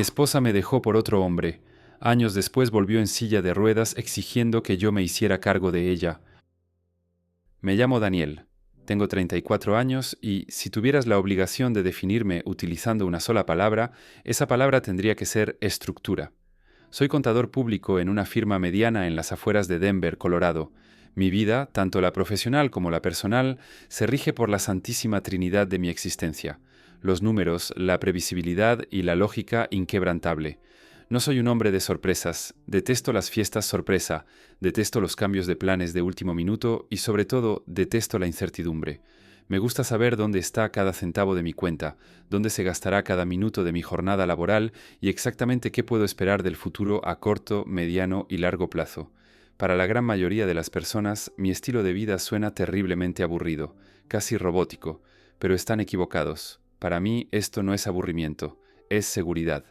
Mi esposa me dejó por otro hombre. Años después volvió en silla de ruedas exigiendo que yo me hiciera cargo de ella. Me llamo Daniel. Tengo 34 años y, si tuvieras la obligación de definirme utilizando una sola palabra, esa palabra tendría que ser estructura. Soy contador público en una firma mediana en las afueras de Denver, Colorado. Mi vida, tanto la profesional como la personal, se rige por la santísima trinidad de mi existencia: los números, la previsibilidad y la lógica inquebrantable. No soy un hombre de sorpresas, detesto las fiestas sorpresa, detesto los cambios de planes de último minuto y, sobre todo, detesto la incertidumbre. Me gusta saber dónde está cada centavo de mi cuenta, dónde se gastará cada minuto de mi jornada laboral y exactamente qué puedo esperar del futuro a corto, mediano y largo plazo. Para la gran mayoría de las personas, mi estilo de vida suena terriblemente aburrido, casi robótico, pero están equivocados. Para mí esto no es aburrimiento, es seguridad.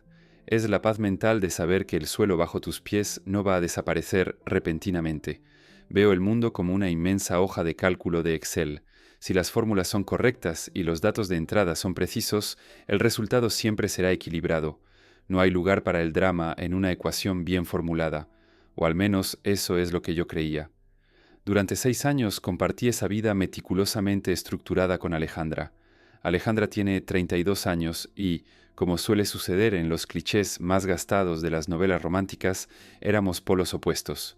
Es la paz mental de saber que el suelo bajo tus pies no va a desaparecer repentinamente. Veo el mundo como una inmensa hoja de cálculo de Excel. Si las fórmulas son correctas y los datos de entrada son precisos, el resultado siempre será equilibrado. No hay lugar para el drama en una ecuación bien formulada, o al menos eso es lo que yo creía. Durante 6 años compartí esa vida meticulosamente estructurada con Alejandra. Alejandra tiene 32 años y, como suele suceder en los clichés más gastados de las novelas románticas, éramos polos opuestos.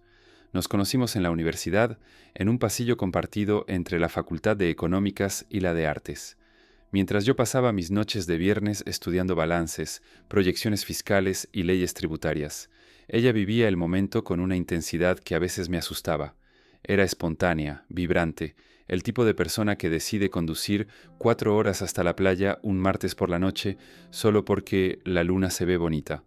Nos conocimos en la universidad, en un pasillo compartido entre la Facultad de Económicas y la de Artes. Mientras yo pasaba mis noches de viernes estudiando balances, proyecciones fiscales y leyes tributarias, ella vivía el momento con una intensidad que a veces me asustaba. Era espontánea, vibrante, el tipo de persona que decide conducir 4 horas hasta la playa un martes por la noche solo porque la luna se ve bonita.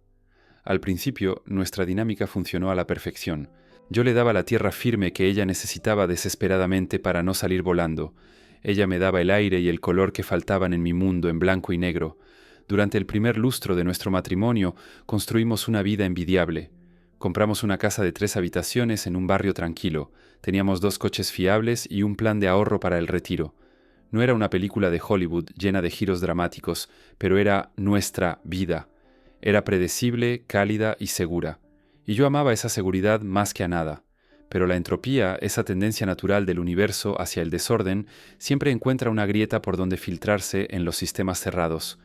Al principio, nuestra dinámica funcionó a la perfección. Yo le daba la tierra firme que ella necesitaba desesperadamente para no salir volando. Ella me daba el aire y el color que faltaban en mi mundo en blanco y negro. Durante el primer lustro de nuestro matrimonio, construimos una vida envidiable. Compramos una casa de 3 habitaciones en un barrio tranquilo. Teníamos 2 coches fiables y un plan de ahorro para el retiro. No era una película de Hollywood llena de giros dramáticos, pero era nuestra vida. Era predecible, cálida y segura. Y yo amaba esa seguridad más que a nada. Pero la entropía, esa tendencia natural del universo hacia el desorden, siempre encuentra una grieta por donde filtrarse en los sistemas cerrados.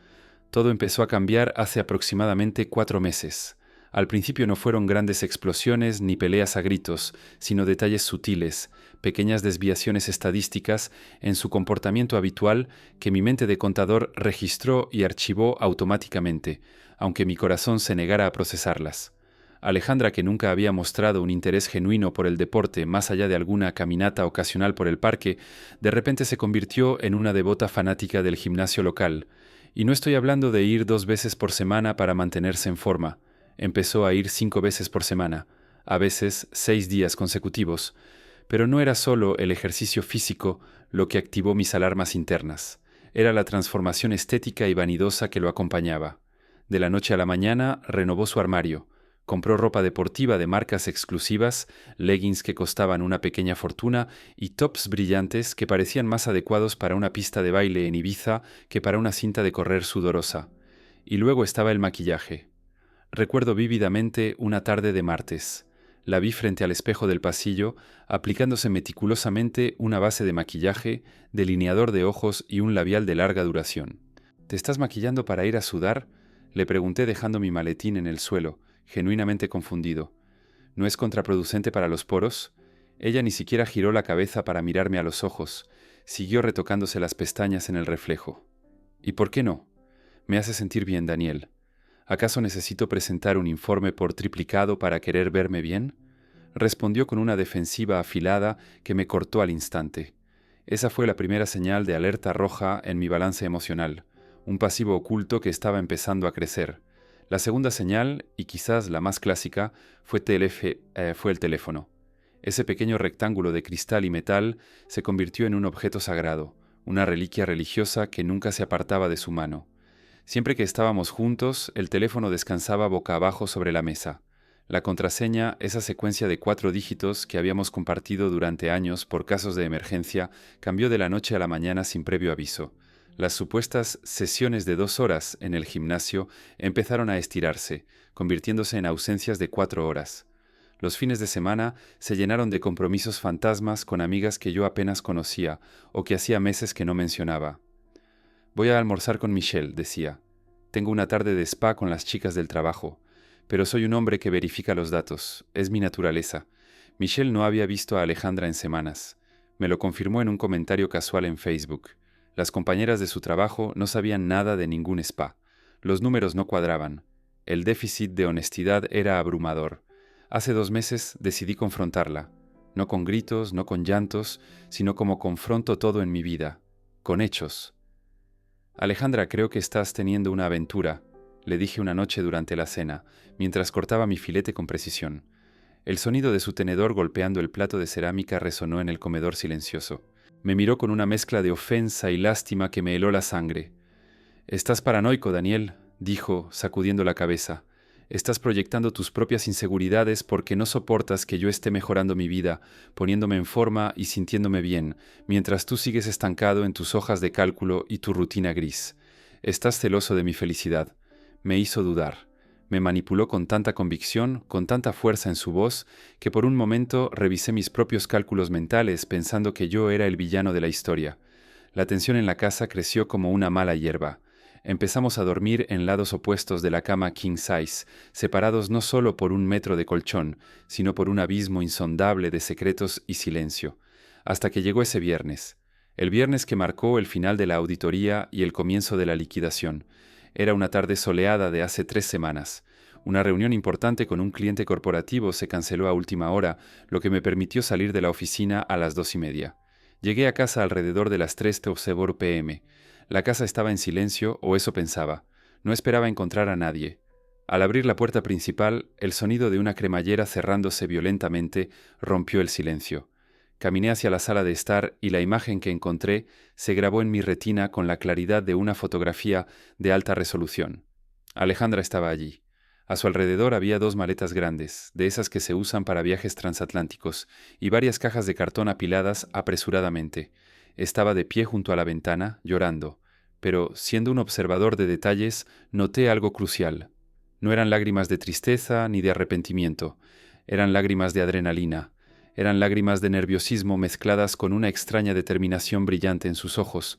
Todo empezó a cambiar hace aproximadamente 4 meses. Al principio no fueron grandes explosiones ni peleas a gritos, sino detalles sutiles, pequeñas desviaciones estadísticas en su comportamiento habitual que mi mente de contador registró y archivó automáticamente, aunque mi corazón se negara a procesarlas. Alejandra, que nunca había mostrado un interés genuino por el deporte más allá de alguna caminata ocasional por el parque, de repente se convirtió en una devota fanática del gimnasio local. Y no estoy hablando de ir 2 veces por semana para mantenerse en forma. Empezó a ir 5 veces por semana, a veces 6 días consecutivos, pero no era solo el ejercicio físico lo que activó mis alarmas internas, era la transformación estética y vanidosa que lo acompañaba. De la noche a la mañana renovó su armario, compró ropa deportiva de marcas exclusivas, leggings que costaban una pequeña fortuna y tops brillantes que parecían más adecuados para una pista de baile en Ibiza que para una cinta de correr sudorosa. Y luego estaba el maquillaje. Recuerdo vívidamente una tarde de martes. La vi frente al espejo del pasillo, aplicándose meticulosamente una base de maquillaje, delineador de ojos y un labial de larga duración. ¿Te estás maquillando para ir a sudar?, le pregunté dejando mi maletín en el suelo, genuinamente confundido. ¿No es contraproducente para los poros? Ella ni siquiera giró la cabeza para mirarme a los ojos. Siguió retocándose las pestañas en el reflejo. ¿Y por qué no? Me hace sentir bien, Daniel. ¿Acaso necesito presentar un informe por triplicado para querer verme bien? Respondió con una defensiva afilada que me cortó al instante. Esa fue la primera señal de alerta roja en mi balance emocional, un pasivo oculto que estaba empezando a crecer. La segunda señal, y quizás la más clásica, fue el teléfono. Ese pequeño rectángulo de cristal y metal se convirtió en un objeto sagrado, una reliquia religiosa que nunca se apartaba de su mano. Siempre que estábamos juntos, el teléfono descansaba boca abajo sobre la mesa. La contraseña, esa secuencia de 4 dígitos que habíamos compartido durante años por casos de emergencia, cambió de la noche a la mañana sin previo aviso. Las supuestas sesiones de 2 horas en el gimnasio empezaron a estirarse, convirtiéndose en ausencias de 4 horas. Los fines de semana se llenaron de compromisos fantasmas con amigas que yo apenas conocía o que hacía meses que no mencionaba. Voy a almorzar con Michelle, decía. Tengo una tarde de spa con las chicas del trabajo, pero soy un hombre que verifica los datos. Es mi naturaleza. Michelle no había visto a Alejandra en semanas. Me lo confirmó en un comentario casual en Facebook. Las compañeras de su trabajo no sabían nada de ningún spa. Los números no cuadraban. El déficit de honestidad era abrumador. Hace 2 meses decidí confrontarla. No con gritos, no con llantos, sino como confronto todo en mi vida. Con hechos. Alejandra, creo que estás teniendo una aventura, le dije una noche durante la cena, mientras cortaba mi filete con precisión. El sonido de su tenedor golpeando el plato de cerámica resonó en el comedor silencioso. Me miró con una mezcla de ofensa y lástima que me heló la sangre. «Estás paranoico, Daniel», dijo, sacudiendo la cabeza. «Estás proyectando tus propias inseguridades porque no soportas que yo esté mejorando mi vida, poniéndome en forma y sintiéndome bien, mientras tú sigues estancado en tus hojas de cálculo y tu rutina gris. Estás celoso de mi felicidad». Me hizo dudar. Me manipuló con tanta convicción, con tanta fuerza en su voz, que por un momento revisé mis propios cálculos mentales pensando que yo era el villano de la historia. La tensión en la casa creció como una mala hierba. Empezamos a dormir en lados opuestos de la cama king size, separados no solo por 1 metro de colchón, sino por un abismo insondable de secretos y silencio. Hasta que llegó ese viernes. El viernes que marcó el final de la auditoría y el comienzo de la liquidación. Era una tarde soleada de hace 3 semanas. Una reunión importante con un cliente corporativo se canceló a última hora, lo que me permitió salir de la oficina a las 2:30. Llegué a casa alrededor de las 3:00 p.m. La casa estaba en silencio, o eso pensaba. No esperaba encontrar a nadie. Al abrir la puerta principal, el sonido de una cremallera cerrándose violentamente rompió el silencio. Caminé hacia la sala de estar y la imagen que encontré se grabó en mi retina con la claridad de una fotografía de alta resolución. Alejandra estaba allí. A su alrededor había 2 maletas grandes, de esas que se usan para viajes transatlánticos, y varias cajas de cartón apiladas apresuradamente. Estaba de pie junto a la ventana, llorando, pero, siendo un observador de detalles, noté algo crucial. No eran lágrimas de tristeza ni de arrepentimiento, eran lágrimas de adrenalina. Eran lágrimas de nerviosismo mezcladas con una extraña determinación brillante en sus ojos.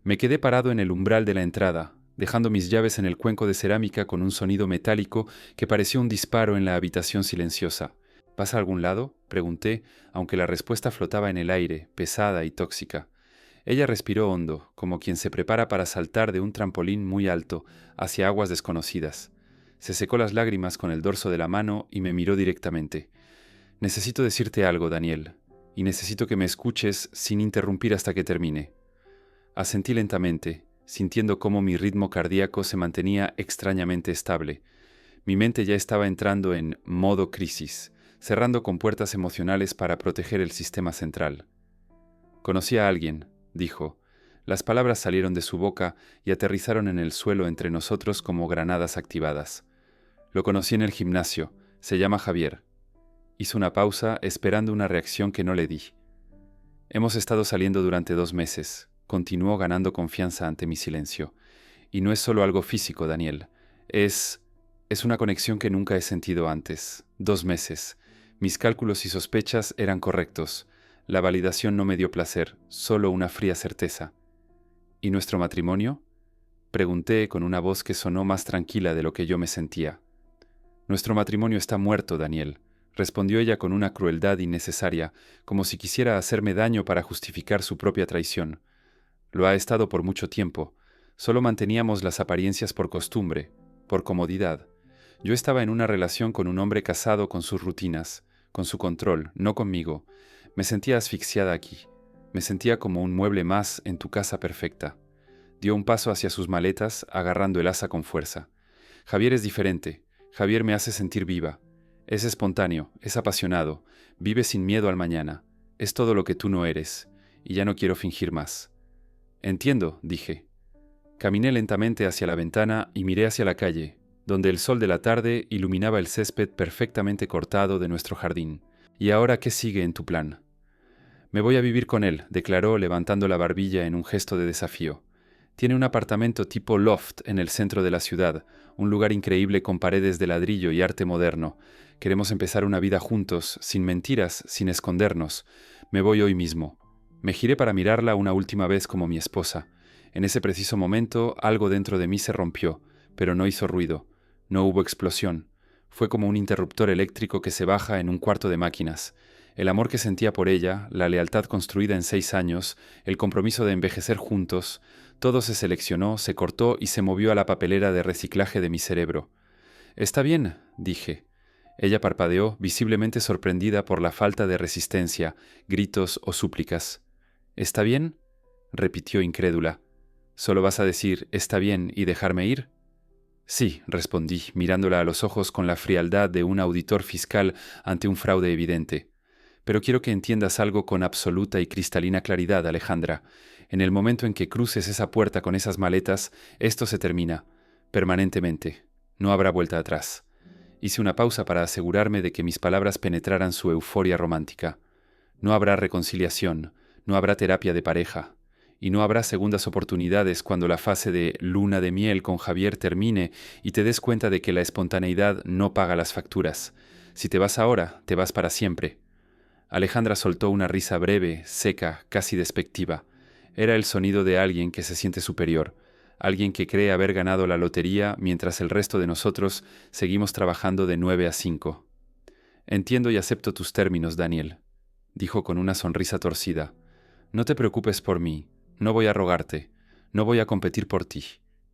Me quedé parado en el umbral de la entrada, dejando mis llaves en el cuenco de cerámica con un sonido metálico que pareció un disparo en la habitación silenciosa. ¿Vas a algún lado?, pregunté, aunque la respuesta flotaba en el aire, pesada y tóxica. Ella respiró hondo, como quien se prepara para saltar de un trampolín muy alto hacia aguas desconocidas. Se secó las lágrimas con el dorso de la mano y me miró directamente. «Necesito decirte algo, Daniel, y necesito que me escuches sin interrumpir hasta que termine». Asentí lentamente, sintiendo cómo mi ritmo cardíaco se mantenía extrañamente estable. Mi mente ya estaba entrando en modo crisis, cerrando compuertas emocionales para proteger el sistema central. «Conocí a alguien», dijo. Las palabras salieron de su boca y aterrizaron en el suelo entre nosotros como granadas activadas. «Lo conocí en el gimnasio. Se llama Javier». Hizo una pausa, esperando una reacción que no le di. «Hemos estado saliendo durante 2 meses», continuó ganando confianza ante mi silencio. «Y no es solo algo físico, Daniel. Es una conexión que nunca he sentido antes. 2 meses. Mis cálculos y sospechas eran correctos. La validación no me dio placer, solo una fría certeza». «¿Y nuestro matrimonio?», pregunté con una voz que sonó más tranquila de lo que yo me sentía. «Nuestro matrimonio está muerto, Daniel», respondió ella con una crueldad innecesaria, como si quisiera hacerme daño para justificar su propia traición. «Lo ha estado por mucho tiempo. Solo manteníamos las apariencias por costumbre, por comodidad. Yo estaba en una relación con un hombre casado con sus rutinas, con su control, no conmigo. Me sentía asfixiada aquí. Me sentía como un mueble más en tu casa perfecta». Dio un paso hacia sus maletas, agarrando el asa con fuerza. «Javier es diferente. Javier me hace sentir viva. Es espontáneo, es apasionado, vive sin miedo al mañana. Es todo lo que tú no eres, y ya no quiero fingir más». «Entiendo», dije. Caminé lentamente hacia la ventana y miré hacia la calle, donde el sol de la tarde iluminaba el césped perfectamente cortado de nuestro jardín. «¿Y ahora qué sigue en tu plan?». «Me voy a vivir con él», declaró levantando la barbilla en un gesto de desafío. Tiene un apartamento tipo loft en el centro de la ciudad, un lugar increíble con paredes de ladrillo y arte moderno. Queremos empezar una vida juntos, sin mentiras, sin escondernos. Me voy hoy mismo. Me giré para mirarla una última vez como mi esposa. En ese preciso momento, algo dentro de mí se rompió, pero no hizo ruido. No hubo explosión. Fue como un interruptor eléctrico que se baja en un cuarto de máquinas. El amor que sentía por ella, la lealtad construida en 6 años, el compromiso de envejecer juntos, todo se seleccionó, se cortó y se movió a la papelera de reciclaje de mi cerebro. «Está bien», dije. Ella parpadeó, visiblemente sorprendida por la falta de resistencia, gritos o súplicas. «¿Está bien?», repitió incrédula. «¿Solo vas a decir «está bien» y dejarme ir?» «Sí», respondí, mirándola a los ojos con la frialdad de un auditor fiscal ante un fraude evidente. «Pero quiero que entiendas algo con absoluta y cristalina claridad, Alejandra. En el momento en que cruces esa puerta con esas maletas, esto se termina, permanentemente. No habrá vuelta atrás». Hice una pausa para asegurarme de que mis palabras penetraran su euforia romántica. No habrá reconciliación, no habrá terapia de pareja, y no habrá segundas oportunidades cuando la fase de luna de miel con Javier termine y te des cuenta de que la espontaneidad no paga las facturas. Si te vas ahora, te vas para siempre. Alejandra soltó una risa breve, seca, casi despectiva. Era el sonido de alguien que se siente superior, alguien que cree haber ganado la lotería mientras el resto de nosotros seguimos trabajando de 9 a 5. «Entiendo y acepto tus términos, Daniel», dijo con una sonrisa torcida. «No te preocupes por mí, no voy a rogarte, no voy a competir por ti.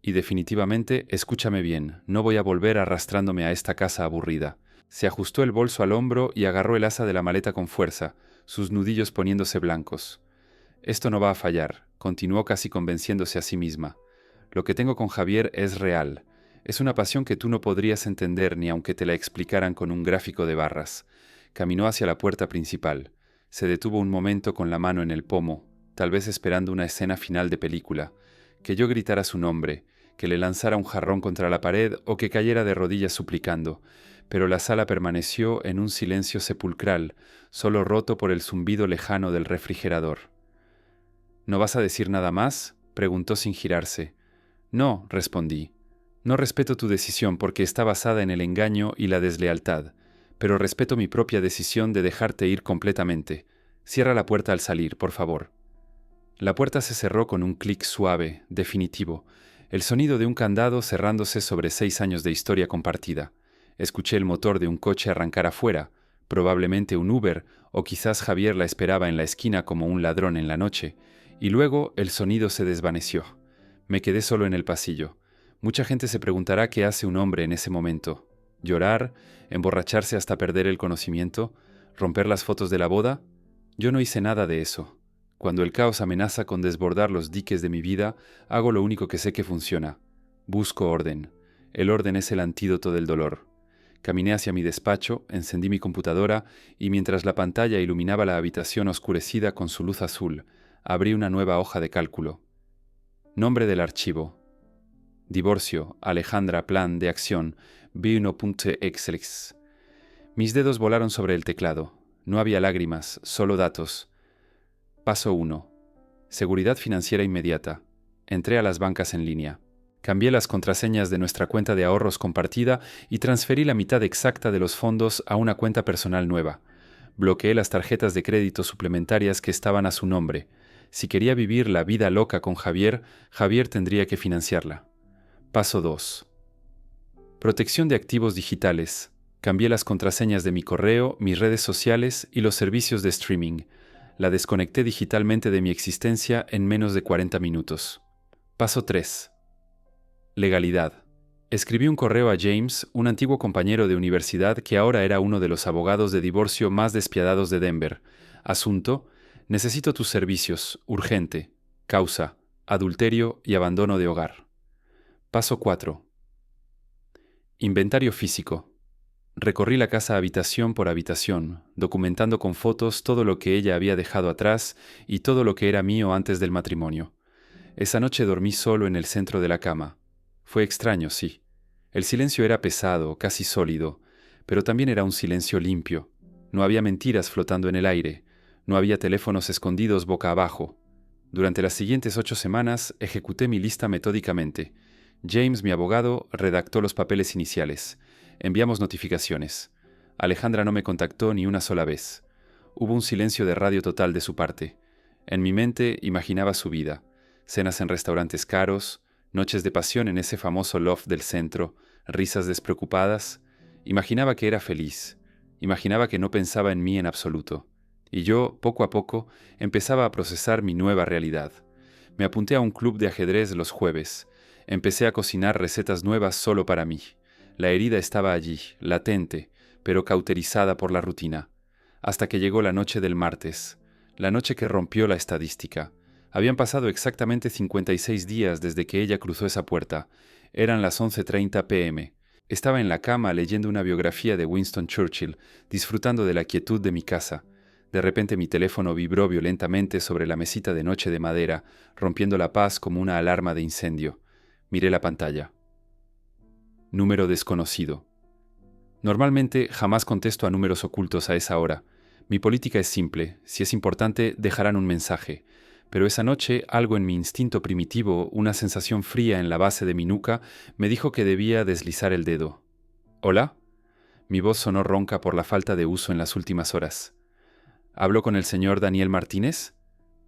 Y definitivamente, escúchame bien, no voy a volver arrastrándome a esta casa aburrida». Se ajustó el bolso al hombro y agarró el asa de la maleta con fuerza, sus nudillos poniéndose blancos. «Esto no va a fallar», continuó casi convenciéndose a sí misma. «Lo que tengo con Javier es real. Es una pasión que tú no podrías entender ni aunque te la explicaran con un gráfico de barras». Caminó hacia la puerta principal. Se detuvo un momento con la mano en el pomo, tal vez esperando una escena final de película. Que yo gritara su nombre, que le lanzara un jarrón contra la pared o que cayera de rodillas suplicando. Pero la sala permaneció en un silencio sepulcral, solo roto por el zumbido lejano del refrigerador. «¿No vas a decir nada más?», preguntó sin girarse. «No», respondí. «No respeto tu decisión porque está basada en el engaño y la deslealtad, pero respeto mi propia decisión de dejarte ir completamente. Cierra la puerta al salir, por favor». La puerta se cerró con un clic suave, definitivo, el sonido de un candado cerrándose sobre 6 años de historia compartida. Escuché el motor de un coche arrancar afuera, probablemente un Uber, o quizás Javier la esperaba en la esquina como un ladrón en la noche, y luego el sonido se desvaneció. Me quedé solo en el pasillo. Mucha gente se preguntará qué hace un hombre en ese momento. ¿Llorar? ¿Emborracharse hasta perder el conocimiento? ¿Romper las fotos de la boda? Yo no hice nada de eso. Cuando el caos amenaza con desbordar los diques de mi vida, hago lo único que sé que funciona. Busco orden. El orden es el antídoto del dolor. Caminé hacia mi despacho, encendí mi computadora y mientras la pantalla iluminaba la habitación oscurecida con su luz azul, abrí una nueva hoja de cálculo. Nombre del archivo: Divorcio, Alejandra, plan de acción, B1.exlex. Mis dedos volaron sobre el teclado. No había lágrimas, solo datos. Paso 1. Seguridad financiera inmediata. Entré a las bancas en línea. Cambié las contraseñas de nuestra cuenta de ahorros compartida y transferí la mitad exacta de los fondos a una cuenta personal nueva. Bloqueé las tarjetas de crédito suplementarias que estaban a su nombre. Si quería vivir la vida loca con Javier, Javier tendría que financiarla. Paso 2. Protección de activos digitales. Cambié las contraseñas de mi correo, mis redes sociales y los servicios de streaming. La desconecté digitalmente de mi existencia en menos de 40 minutos. Paso 3. Legalidad. Escribí un correo a James, un antiguo compañero de universidad que ahora era uno de los abogados de divorcio más despiadados de Denver. Asunto: necesito tus servicios, urgente. Causa: adulterio y abandono de hogar. Paso 4. Inventario físico. Recorrí la casa habitación por habitación, documentando con fotos todo lo que ella había dejado atrás y todo lo que era mío antes del matrimonio. Esa noche dormí solo en el centro de la cama. Fue extraño, sí. El silencio era pesado, casi sólido, pero también era un silencio limpio. No había mentiras flotando en el aire, no había teléfonos escondidos boca abajo. Durante las siguientes 8 semanas ejecuté mi lista metódicamente. James, mi abogado, redactó los papeles iniciales. Enviamos notificaciones. Alejandra no me contactó ni una sola vez. Hubo un silencio de radio total de su parte. En mi mente imaginaba su vida. Cenas en restaurantes caros, noches de pasión en ese famoso loft del centro, risas despreocupadas. Imaginaba que era feliz. Imaginaba que no pensaba en mí en absoluto. Y yo, poco a poco, empezaba a procesar mi nueva realidad. Me apunté a un club de ajedrez los jueves. Empecé a cocinar recetas nuevas solo para mí. La herida estaba allí, latente, pero cauterizada por la rutina. Hasta que llegó la noche del martes, la noche que rompió la estadística. Habían pasado exactamente 56 días desde que ella cruzó esa puerta. Eran las 11:30 p.m. Estaba en la cama leyendo una biografía de Winston Churchill, disfrutando de la quietud de mi casa. De repente mi teléfono vibró violentamente sobre la mesita de noche de madera, rompiendo la paz como una alarma de incendio. Miré la pantalla. Número desconocido. Normalmente jamás contesto a números ocultos a esa hora. Mi política es simple. Si es importante, dejarán un mensaje. Pero esa noche, algo en mi instinto primitivo, una sensación fría en la base de mi nuca, me dijo que debía deslizar el dedo. ¿Hola? Mi voz sonó ronca por la falta de uso en las últimas horas. ¿Hablo con el señor Daniel Martínez?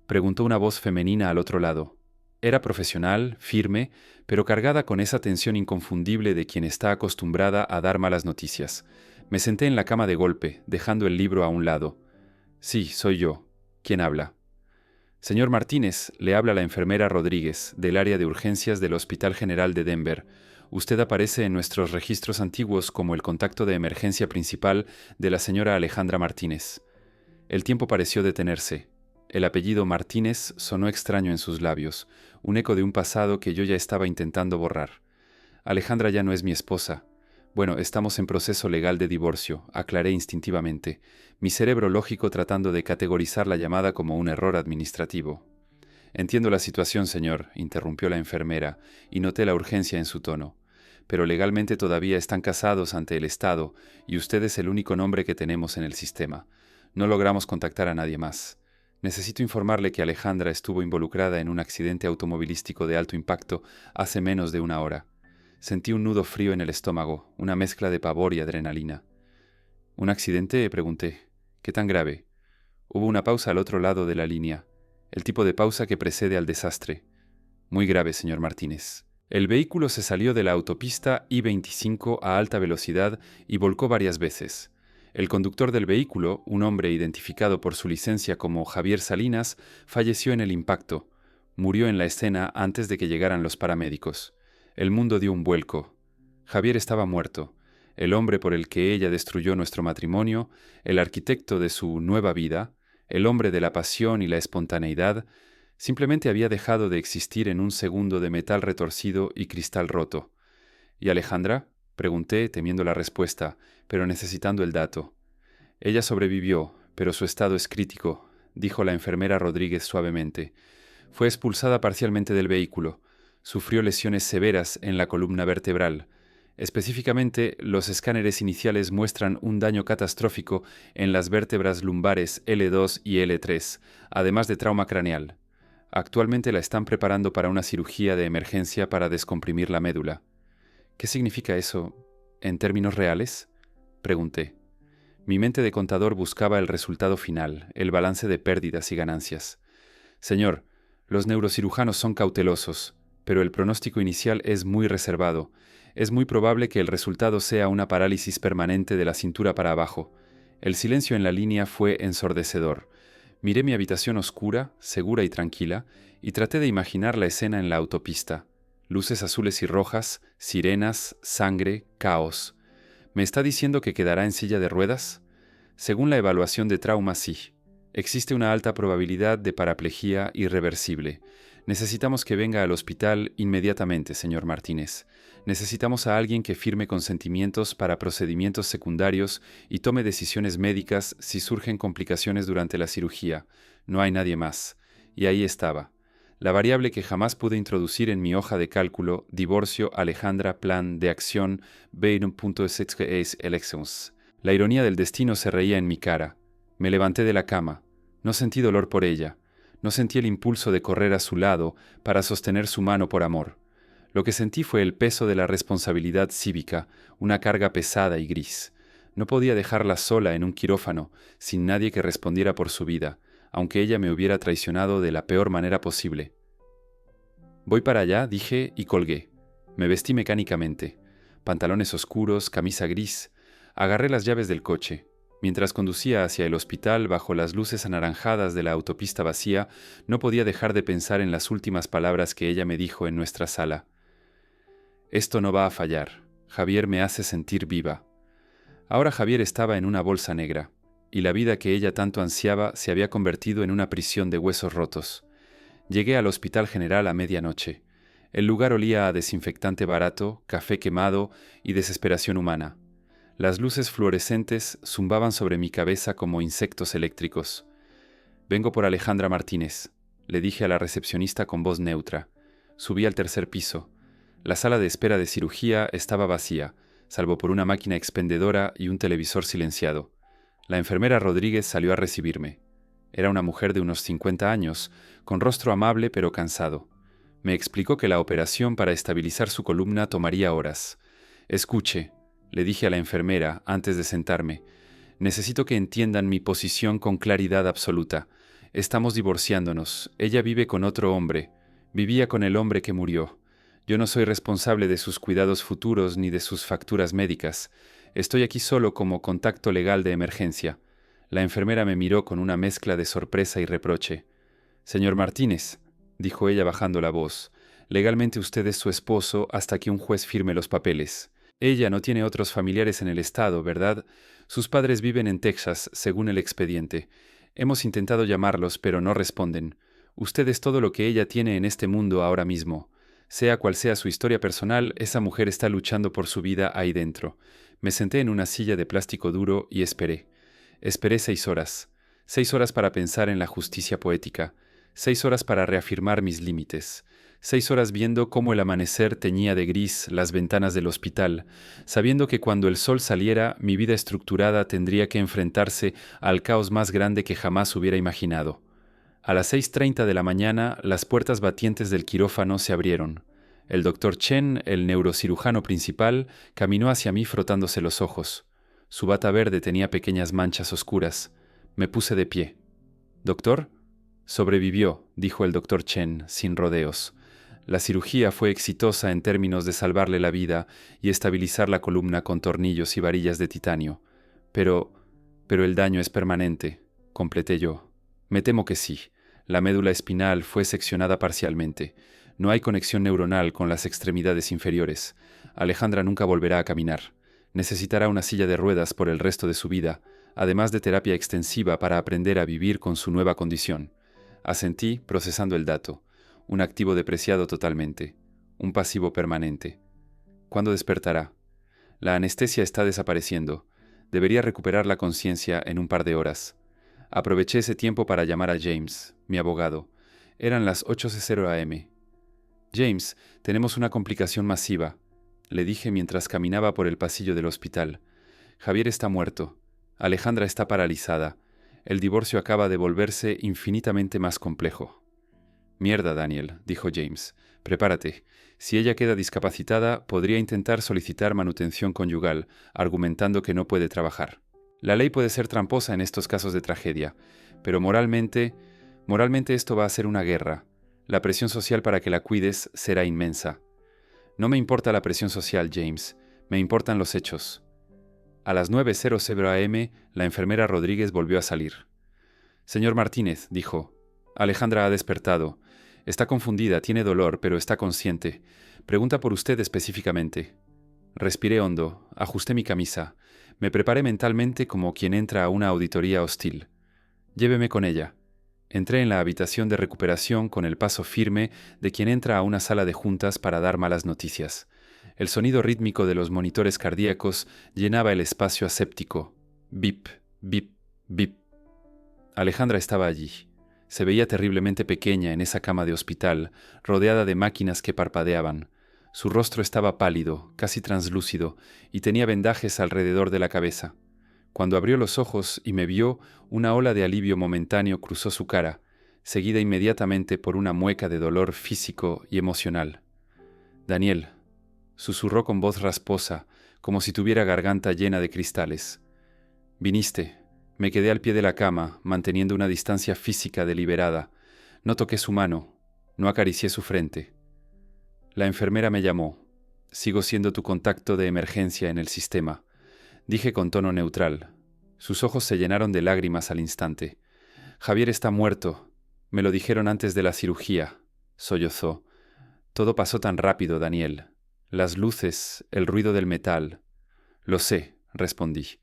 Preguntó una voz femenina al otro lado. Era profesional, firme, pero cargada con esa tensión inconfundible de quien está acostumbrada a dar malas noticias. Me senté en la cama de golpe, dejando el libro a un lado. Sí, soy yo. ¿Quién habla? Señor Martínez, le habla la enfermera Rodríguez, del área de urgencias del Hospital General de Denver. Usted aparece en nuestros registros antiguos como el contacto de emergencia principal de la señora Alejandra Martínez. El tiempo pareció detenerse. El apellido Martínez sonó extraño en sus labios, un eco de un pasado que yo ya estaba intentando borrar. Alejandra ya no es mi esposa. Bueno, estamos en proceso legal de divorcio, aclaré instintivamente, mi cerebro lógico tratando de categorizar la llamada como un error administrativo. Entiendo la situación, señor, interrumpió la enfermera, y noté la urgencia en su tono. Pero legalmente todavía están casados ante el Estado, y usted es el único nombre que tenemos en el sistema. No logramos contactar a nadie más. Necesito informarle que Alejandra estuvo involucrada en un accidente automovilístico de alto impacto hace menos de una hora. Sentí un nudo frío en el estómago, una mezcla de pavor y adrenalina. ¿Un accidente?, pregunté. ¿Qué tan grave? Hubo una pausa al otro lado de la línea, el tipo de pausa que precede al desastre. Muy grave, señor Martínez. El vehículo se salió de la autopista I-25 a alta velocidad y volcó varias veces. El conductor del vehículo, un hombre identificado por su licencia como Javier Salinas, falleció en el impacto. Murió en la escena antes de que llegaran los paramédicos. El mundo dio un vuelco. Javier estaba muerto. El hombre por el que ella destruyó nuestro matrimonio, el arquitecto de su nueva vida, el hombre de la pasión y la espontaneidad, simplemente había dejado de existir en un segundo de metal retorcido y cristal roto. ¿Y Alejandra?, pregunté, temiendo la respuesta, pero necesitando el dato. Ella sobrevivió, pero su estado es crítico, dijo la enfermera Rodríguez suavemente. Fue expulsada parcialmente del vehículo. Sufrió lesiones severas en la columna vertebral. Específicamente, los escáneres iniciales muestran un daño catastrófico en las vértebras lumbares L2 y L3, además de trauma craneal. Actualmente la están preparando para una cirugía de emergencia para descomprimir la médula. ¿Qué significa eso en términos reales?, pregunté. Mi mente de contador buscaba el resultado final, el balance de pérdidas y ganancias. Señor, los neurocirujanos son cautelosos, pero el pronóstico inicial es muy reservado. Es muy probable que el resultado sea una parálisis permanente de la cintura para abajo. El silencio en la línea fue ensordecedor. Miré mi habitación oscura, segura y tranquila, y traté de imaginar la escena en la autopista. Luces azules y rojas, sirenas, sangre, caos. ¿Me está diciendo que quedará en silla de ruedas? Según la evaluación de trauma, sí. Existe una alta probabilidad de paraplegia irreversible. Necesitamos que venga al hospital inmediatamente, señor Martínez. Necesitamos a alguien que firme consentimientos para procedimientos secundarios y tome decisiones médicas si surgen complicaciones durante la cirugía. No hay nadie más. Y ahí estaba. La variable que jamás pude introducir en mi hoja de cálculo, divorcio, Alejandra, plan de acción, 20.6 elections. La ironía del destino se reía en mi cara. Me levanté de la cama. No sentí dolor por ella. No sentí el impulso de correr a su lado para sostener su mano por amor. Lo que sentí fue el peso de la responsabilidad cívica, una carga pesada y gris. No podía dejarla sola en un quirófano, sin nadie que respondiera por su vida, aunque ella me hubiera traicionado de la peor manera posible. Voy para allá, dije, y colgué. Me vestí mecánicamente. Pantalones oscuros, camisa gris. Agarré las llaves del coche. Mientras conducía hacia el hospital bajo las luces anaranjadas de la autopista vacía, no podía dejar de pensar en las últimas palabras que ella me dijo en nuestra sala. Esto no va a fallar. Javier me hace sentir viva. Ahora Javier estaba en una bolsa negra, y la vida que ella tanto ansiaba se había convertido en una prisión de huesos rotos. Llegué al Hospital General a medianoche. El lugar olía a desinfectante barato, café quemado y desesperación humana. Las luces fluorescentes zumbaban sobre mi cabeza como insectos eléctricos. «Vengo por Alejandra Martínez», le dije a la recepcionista con voz neutra. Subí al tercer piso. La sala de espera de cirugía estaba vacía, salvo por una máquina expendedora y un televisor silenciado. La enfermera Rodríguez salió a recibirme. Era una mujer de unos 50 años, con rostro amable pero cansado. Me explicó que la operación para estabilizar su columna tomaría horas. «Escuche», le dije a la enfermera antes de sentarme, «necesito que entiendan mi posición con claridad absoluta. Estamos divorciándonos. Ella vive con otro hombre. Vivía con el hombre que murió. Yo no soy responsable de sus cuidados futuros ni de sus facturas médicas. Estoy aquí solo como contacto legal de emergencia». La enfermera me miró con una mezcla de sorpresa y reproche. «Señor Martínez», dijo ella bajando la voz, «legalmente usted es su esposo hasta que un juez firme los papeles. Ella no tiene otros familiares en el estado, ¿verdad? Sus padres viven en Texas, según el expediente. Hemos intentado llamarlos, pero no responden. Usted es todo lo que ella tiene en este mundo ahora mismo. Sea cual sea su historia personal, esa mujer está luchando por su vida ahí dentro». Me senté en una silla de plástico duro y esperé. Esperé 6 horas. 6 horas para pensar en la justicia poética. 6 horas para reafirmar mis límites. 6 horas viendo cómo el amanecer teñía de gris las ventanas del hospital, sabiendo que cuando el sol saliera mi vida estructurada tendría que enfrentarse al caos más grande que jamás hubiera imaginado. A las 6:30 de la mañana, las puertas batientes del quirófano se abrieron. El doctor Chen, el neurocirujano principal, caminó hacia mí frotándose los ojos. Su bata verde tenía pequeñas manchas oscuras. Me puse de pie. «¿Doctor?» «Sobrevivió», dijo el doctor Chen, sin rodeos. «La cirugía fue exitosa en términos de salvarle la vida y estabilizar la columna con tornillos y varillas de titanio. Pero el daño es permanente», completé yo. «Me temo que sí. La médula espinal fue seccionada parcialmente. No hay conexión neuronal con las extremidades inferiores. Alejandra nunca volverá a caminar. Necesitará una silla de ruedas por el resto de su vida, además de terapia extensiva para aprender a vivir con su nueva condición». Asentí, procesando el dato. Un activo depreciado totalmente. Un pasivo permanente. ¿Cuándo despertará? La anestesia está desapareciendo. Debería recuperar la conciencia en un par de horas. Aproveché ese tiempo para llamar a James, mi abogado. Eran las 8:00 am. «James, tenemos una complicación masiva», le dije mientras caminaba por el pasillo del hospital. «Javier está muerto. Alejandra está paralizada. El divorcio acaba de volverse infinitamente más complejo». «Mierda, Daniel», dijo James. «Prepárate. Si ella queda discapacitada, podría intentar solicitar manutención conyugal, argumentando que no puede trabajar. La ley puede ser tramposa en estos casos de tragedia, pero moralmente esto va a ser una guerra. La presión social para que la cuides será inmensa». «No me importa la presión social, James. Me importan los hechos». A las 9:00 am, la enfermera Rodríguez volvió a salir. «Señor Martínez», dijo, «Alejandra ha despertado. Está confundida, tiene dolor, pero está consciente. Pregunta por usted específicamente». Respiré hondo, ajusté mi camisa. Me preparé mentalmente como quien entra a una auditoría hostil. «Lléveme con ella». Entré en la habitación de recuperación con el paso firme de quien entra a una sala de juntas para dar malas noticias. El sonido rítmico de los monitores cardíacos llenaba el espacio aséptico. Bip, bip, bip. Alejandra estaba allí. Se veía terriblemente pequeña en esa cama de hospital, rodeada de máquinas que parpadeaban. Su rostro estaba pálido, casi translúcido, y tenía vendajes alrededor de la cabeza. Cuando abrió los ojos y me vio, una ola de alivio momentáneo cruzó su cara. seguida inmediatamente por una mueca de dolor físico y emocional. «Daniel», susurró con voz rasposa, como si tuviera garganta llena de cristales. «Viniste». Me quedé al pie de la cama, manteniendo una distancia física deliberada. No toqué su mano, no acaricié su frente. La enfermera me llamó. «Sigo siendo tu contacto de emergencia en el sistema», dije con tono neutral. Sus ojos se llenaron de lágrimas al instante. «Javier está muerto. Me lo dijeron antes de la cirugía», sollozó. «Todo pasó tan rápido, Daniel. Las luces, el ruido del metal». «Lo sé», respondí.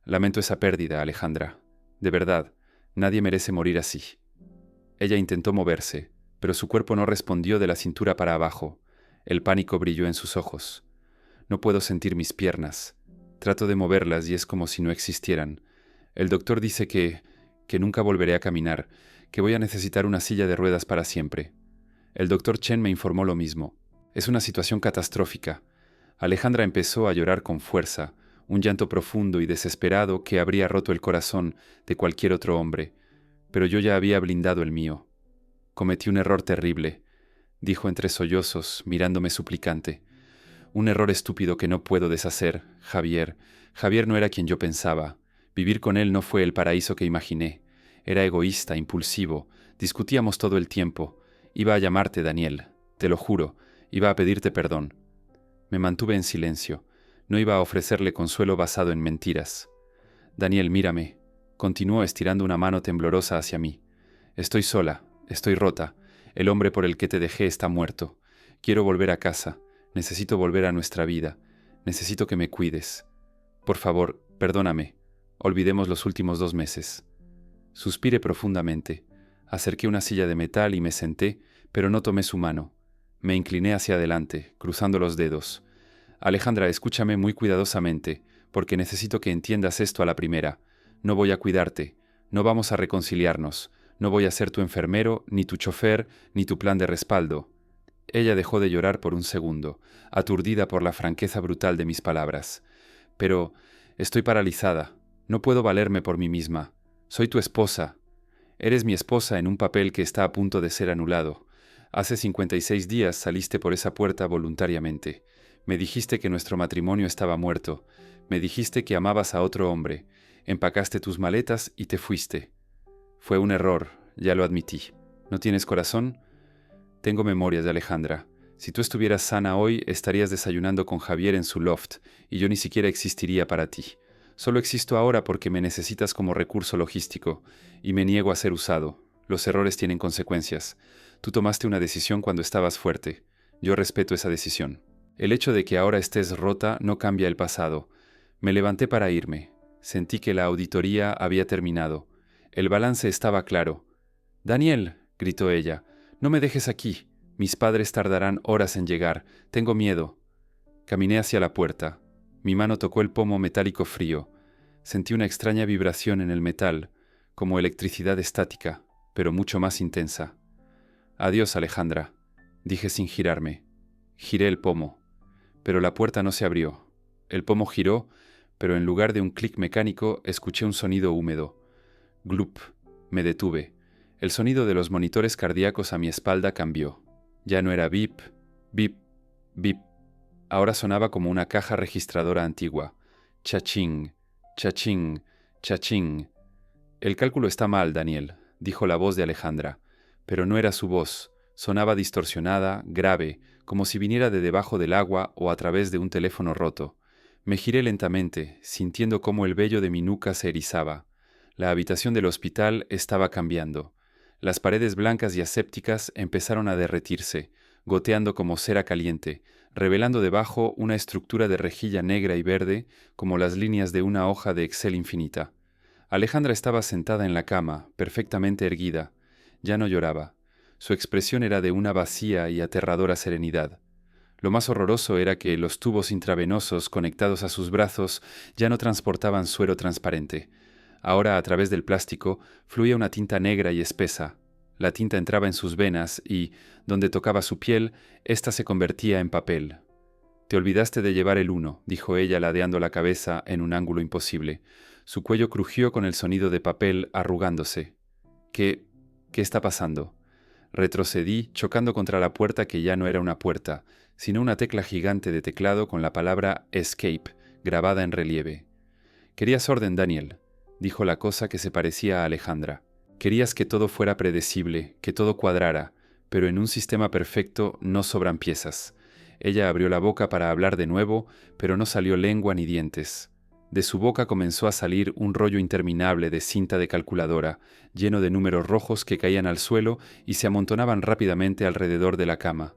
«Lamento esa pérdida, Alejandra. De verdad, nadie merece morir así». Ella intentó moverse, pero su cuerpo no respondió de la cintura para abajo. El pánico brilló en sus ojos. «No puedo sentir mis piernas. Trato de moverlas y es como si no existieran. El doctor dice que nunca volveré a caminar, que voy a necesitar una silla de ruedas para siempre». El doctor Chen me informó lo mismo. «Es una situación catastrófica». Alejandra empezó a llorar con fuerza, un llanto profundo y desesperado que habría roto el corazón de cualquier otro hombre, pero yo ya había blindado el mío. «Cometí un error terrible», dijo entre sollozos, mirándome suplicante. «Un error estúpido que no puedo deshacer, Javier. Javier no era quien yo pensaba. Vivir con él no fue el paraíso que imaginé. Era egoísta, impulsivo. Discutíamos todo el tiempo. Iba a llamarte, Daniel. Te lo juro. Iba a pedirte perdón». Me mantuve en silencio. No iba a ofrecerle consuelo basado en mentiras. «Daniel, mírame», continuó estirando una mano temblorosa hacia mí. «Estoy sola, estoy rota. El hombre por el que te dejé está muerto. Quiero volver a casa. Necesito volver a nuestra vida. Necesito que me cuides. Por favor, perdóname. Olvidemos los últimos 2 meses». Suspiré profundamente. Acerqué una silla de metal y me senté, pero no tomé su mano. Me incliné hacia adelante, cruzando los dedos. «Alejandra, escúchame muy cuidadosamente, porque necesito que entiendas esto a la primera. No voy a cuidarte. No vamos a reconciliarnos. No voy a ser tu enfermero, ni tu chofer, ni tu plan de respaldo». Ella dejó de llorar por un segundo, aturdida por la franqueza brutal de mis palabras. «Pero estoy paralizada. No puedo valerme por mí misma. Soy tu esposa. Eres mi esposa en un papel que está a punto de ser anulado. Hace 56 días saliste por esa puerta voluntariamente. Me dijiste que nuestro matrimonio estaba muerto. Me dijiste que amabas a otro hombre. Empacaste tus maletas y te fuiste. Fue un error, ya lo admití. ¿No tienes corazón? Tengo memorias de Alejandra. Si tú estuvieras sana hoy, estarías desayunando con Javier en su loft, y yo ni siquiera existiría para ti. Solo existo ahora porque me necesitas como recurso logístico, y me niego a ser usado. Los errores tienen consecuencias. Tú tomaste una decisión cuando estabas fuerte. Yo respeto esa decisión. El hecho de que ahora estés rota no cambia el pasado. Me levanté para irme. Sentí que la auditoría había terminado. El balance estaba claro. «Daniel», gritó ella, «no me dejes aquí. Mis padres tardarán horas en llegar. Tengo miedo». Caminé hacia la puerta. Mi mano tocó el pomo metálico frío. Sentí una extraña vibración en el metal, como electricidad estática, pero mucho más intensa. «Adiós, Alejandra», dije sin girarme. Giré el pomo, pero la puerta no se abrió. El pomo giró, pero en lugar de un clic mecánico escuché un sonido húmedo. Glup. Me detuve. El sonido de los monitores cardíacos a mi espalda cambió. Ya no era bip, bip, bip. Ahora sonaba como una caja registradora antigua. Chaching, chaching, chaching. «El cálculo está mal, Daniel», dijo la voz de Alejandra, pero no era su voz. Sonaba distorsionada, grave, como si viniera de debajo del agua o a través de un teléfono roto. Me giré lentamente, sintiendo cómo el vello de mi nuca se erizaba. La habitación del hospital estaba cambiando. Las paredes blancas y asépticas empezaron a derretirse, goteando como cera caliente, revelando debajo una estructura de rejilla negra y verde como las líneas de una hoja de Excel infinita. Alejandra estaba sentada en la cama, perfectamente erguida. Ya no lloraba. Su expresión era de una vacía y aterradora serenidad. Lo más horroroso era que los tubos intravenosos conectados a sus brazos ya no transportaban suero transparente. Ahora, a través del plástico, fluía una tinta negra y espesa. La tinta entraba en sus venas y, donde tocaba su piel, ésta se convertía en papel. «Te olvidaste de llevar el 1», dijo ella ladeando la cabeza en un ángulo imposible. Su cuello crujió con el sonido de papel arrugándose. «¿Qué ¿Qué está pasando? Retrocedí, chocando contra la puerta que ya no era una puerta, sino una tecla gigante de teclado con la palabra Escape grabada en relieve. Querías orden, Daniel, dijo la cosa que se parecía a Alejandra. Querías que todo fuera predecible, que todo cuadrara, pero en un sistema perfecto no sobran piezas. Ella abrió la boca para hablar de nuevo, pero no salió lengua ni dientes. De su boca comenzó a salir un rollo interminable de cinta de calculadora, lleno de números rojos que caían al suelo y se amontonaban rápidamente alrededor de la cama.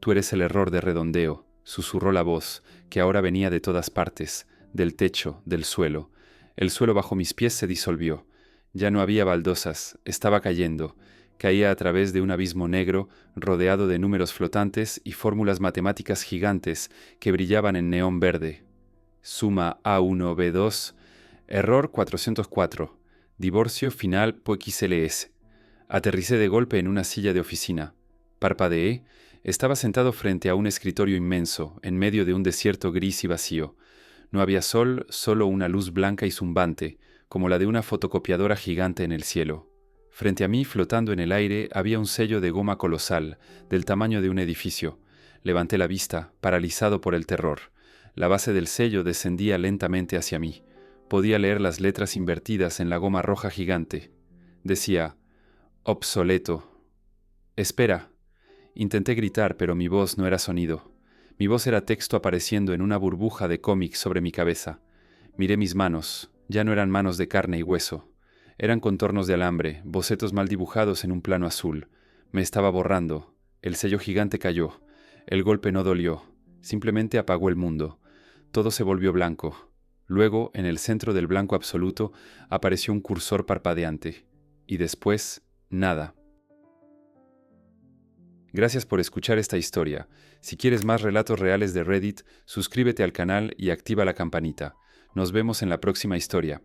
Tú eres el error de redondeo, susurró la voz, que ahora venía de todas partes, del techo, del suelo. El suelo bajo mis pies se disolvió. Ya no había baldosas, estaba cayendo. Caía a través de un abismo negro, rodeado de números flotantes y fórmulas matemáticas gigantes que brillaban en neón verde. Suma A1B2, error 404, divorcio final POXLS. Aterricé de golpe en una silla de oficina. Parpadeé. Estaba sentado frente a un escritorio inmenso, en medio de un desierto gris y vacío. No había sol, solo una luz blanca y zumbante, como la de una fotocopiadora gigante en el cielo. Frente a mí, flotando en el aire, había un sello de goma colosal, del tamaño de un edificio. Levanté la vista, paralizado por el terror. La base del sello descendía lentamente hacia mí. Podía leer las letras invertidas en la goma roja gigante. Decía, obsoleto. Espera. Intenté gritar, pero mi voz no era sonido. Mi voz era texto apareciendo en una burbuja de cómic sobre mi cabeza. Miré mis manos. Ya no eran manos de carne y hueso. Eran contornos de alambre, bocetos mal dibujados en un plano azul. Me estaba borrando. El sello gigante cayó. El golpe no dolió. Simplemente apagó el mundo. Todo se volvió blanco. Luego, en el centro del blanco absoluto, apareció un cursor parpadeante. Y después, nada. Gracias por escuchar esta historia. Si quieres más relatos reales de Reddit, suscríbete al canal y activa la campanita. Nos vemos en la próxima historia.